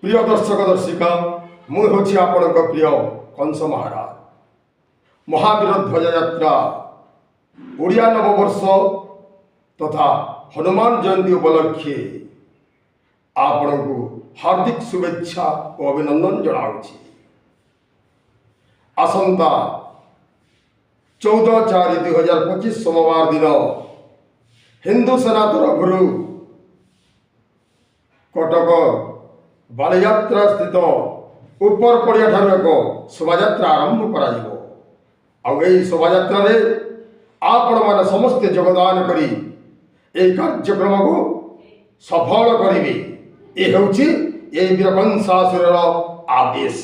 प्रिय दर्शक दर्शिका मुझे आपण प्रिय कंस महाराज महावीर ध्वज यात्रा ओडिया नववर्ष तथा हनुमान जयंती उपलक्षे आपण को हार्दिक शुभेच्छा और अभिनंदन जनाऊँगी। आसंता 14/4/2025 सोमवार दिन हिंदू सेना तरफ कटक बालीयात्रा स्थित उपर पड़िया ठार एक शोभा आरंभ कर शोभा आपण मैंने समस्ते योगदान करी कार्यक्रम को सफल करेंगे। ये हूँ ये वीरकंसासुर आदेश।